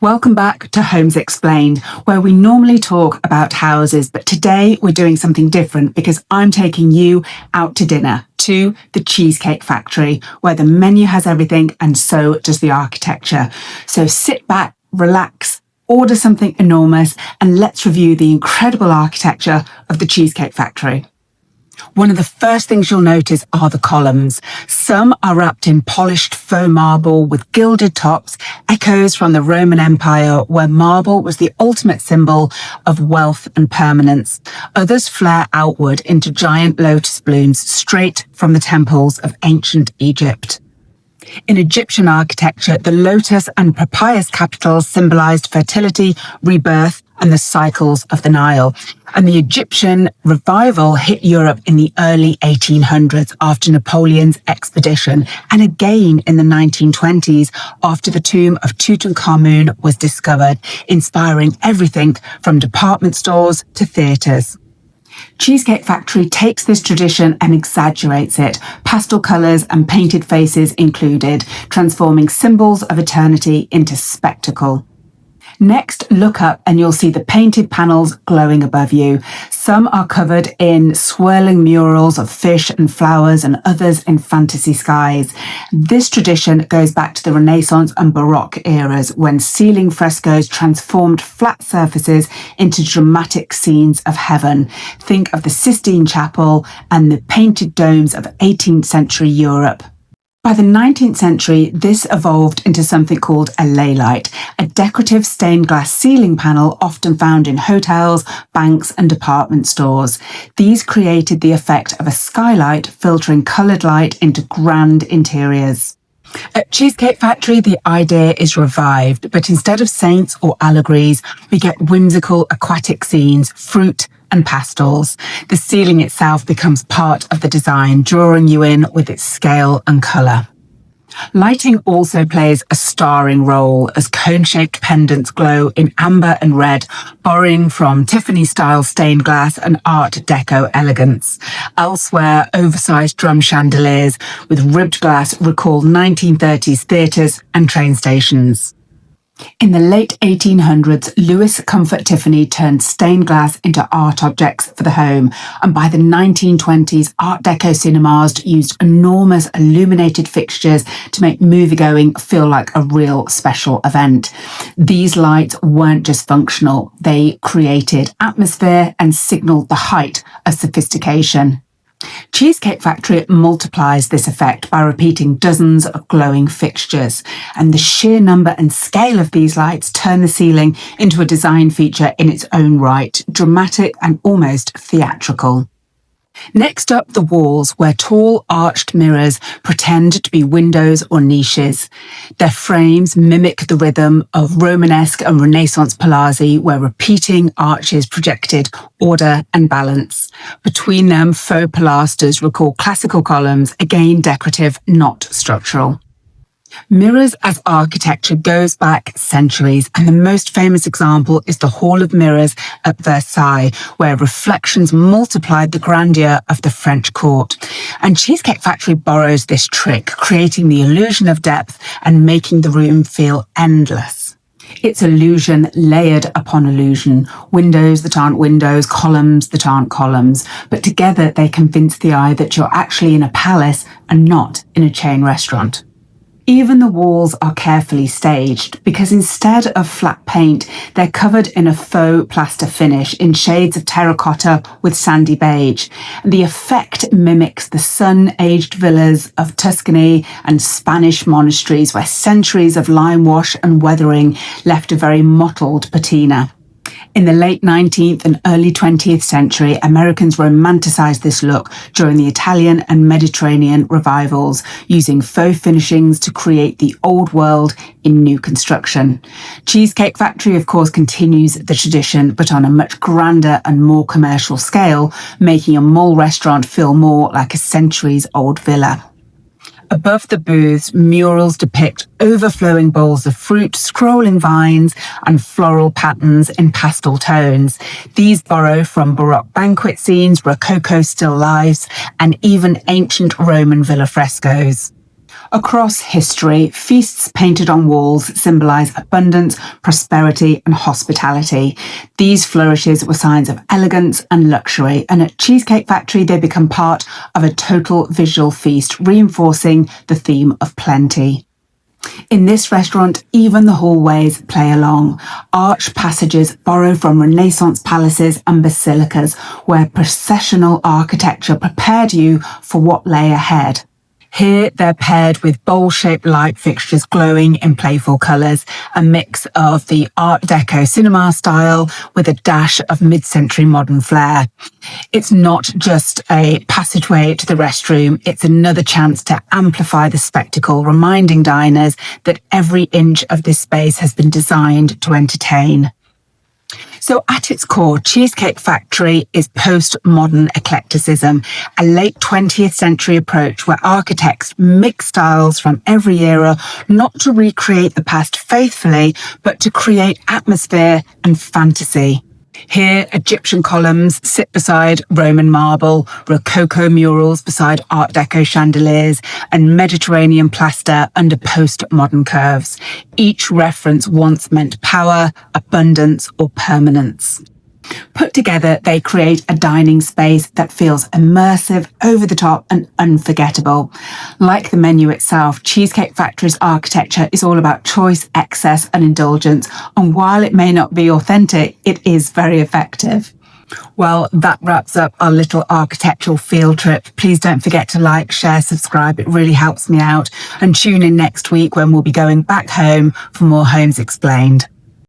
Welcome back to Homes Explained, where we normally talk about houses, but today we're doing something different because I'm taking you out to dinner to the Cheesecake Factory, where the menu has everything and so does the architecture. So sit back, relax, order something enormous, and let's review the incredible architecture of the Cheesecake Factory. One of the first things you'll notice are the columns. Some are wrapped in polished faux marble with gilded tops, echoes from the Roman Empire, where marble was the ultimate symbol of wealth and permanence. Others flare outward into giant lotus blooms straight from the temples of ancient Egypt. In Egyptian architecture, the lotus and papyrus capitals symbolized fertility, rebirth, and the cycles of the Nile. And the Egyptian revival hit Europe in the early 1800s after Napoleon's expedition, and again in the 1920s after the tomb of Tutankhamun was discovered, inspiring everything from department stores to theatres. Cheesecake Factory takes this tradition and exaggerates it, pastel colours and painted faces included, transforming symbols of eternity into spectacle. Next, look up and you'll see the painted panels glowing above you. Some are covered in swirling murals of fish and flowers and others in fantasy skies. This tradition goes back to the Renaissance and Baroque eras when ceiling frescoes transformed flat surfaces into dramatic scenes of heaven. Think of the Sistine Chapel and the painted domes of 18th century Europe. By the 19th century, this evolved into something called a laylight, a decorative stained glass ceiling panel often found in hotels, banks, and department stores. These created the effect of a skylight filtering coloured light into grand interiors. At Cheesecake Factory, the idea is revived, but instead of saints or allegories, we get whimsical aquatic scenes, fruit, and pastels. The ceiling itself becomes part of the design, drawing you in with its scale and colour. Lighting also plays a starring role as cone-shaped pendants glow in amber and red, borrowing from Tiffany-style stained glass and Art Deco elegance. Elsewhere, oversized drum chandeliers with ribbed glass recall 1930s theatres and train stations. In the late 1800s, Louis Comfort Tiffany turned stained glass into art objects for the home, and by the 1920s, Art Deco cinemas used enormous illuminated fixtures to make moviegoing feel like a real special event. These lights weren't just functional, they created atmosphere and signalled the height of sophistication. Cheesecake Factory multiplies this effect by repeating dozens of glowing fixtures, and the sheer number and scale of these lights turn the ceiling into a design feature in its own right, dramatic and almost theatrical. Next up, the walls, where tall arched mirrors pretend to be windows or niches. Their frames mimic the rhythm of Romanesque and Renaissance palazzi, where repeating arches projected order and balance. Between them, faux pilasters recall classical columns, again decorative, not structural. Mirrors as architecture goes back centuries, and the most famous example is the Hall of Mirrors at Versailles, where reflections multiplied the grandeur of the French court. And Cheesecake Factory borrows this trick, creating the illusion of depth and making the room feel endless. It's illusion layered upon illusion, windows that aren't windows, columns that aren't columns, but together they convince the eye that you're actually in a palace and not in a chain restaurant. Even the walls are carefully staged because instead of flat paint, they're covered in a faux plaster finish in shades of terracotta with sandy beige. The effect mimics the sun-aged villas of Tuscany and Spanish monasteries where centuries of lime wash and weathering left a very mottled patina. In the late 19th and early 20th century, Americans romanticized this look during the Italian and Mediterranean revivals, using faux finishings to create the old world in new construction. Cheesecake Factory, of course, continues the tradition, but on a much grander and more commercial scale, making a mall restaurant feel more like a centuries-old villa. Above the booths, murals depict overflowing bowls of fruit, scrolling vines, and floral patterns in pastel tones. These borrow from Baroque banquet scenes, Rococo still lifes, and even ancient Roman villa frescoes. Across history, feasts painted on walls symbolise abundance, prosperity and hospitality. These flourishes were signs of elegance and luxury, and at Cheesecake Factory they become part of a total visual feast, reinforcing the theme of plenty. In this restaurant, even the hallways play along. Arched passages borrow from Renaissance palaces and basilicas, where processional architecture prepared you for what lay ahead. Here, they're paired with bowl-shaped light fixtures glowing in playful colours, a mix of the Art Deco cinema style with a dash of mid-century modern flair. It's not just a passageway to the restroom, it's another chance to amplify the spectacle, reminding diners that every inch of this space has been designed to entertain. So at its core, Cheesecake Factory is postmodern eclecticism, a late 20th century approach where architects mix styles from every era, not to recreate the past faithfully, but to create atmosphere and fantasy. Here, Egyptian columns sit beside Roman marble, Rococo murals beside Art Deco chandeliers, and Mediterranean plaster under postmodern curves. Each reference once meant power, abundance, or permanence. Put together, they create a dining space that feels immersive, over the top, and unforgettable. Like the menu itself, Cheesecake Factory's architecture is all about choice, excess, and indulgence. And while it may not be authentic, it is very effective. Well, that wraps up our little architectural field trip. Please don't forget to like, share, subscribe. It really helps me out. And tune in next week when we'll be going back home for more Homes Explained.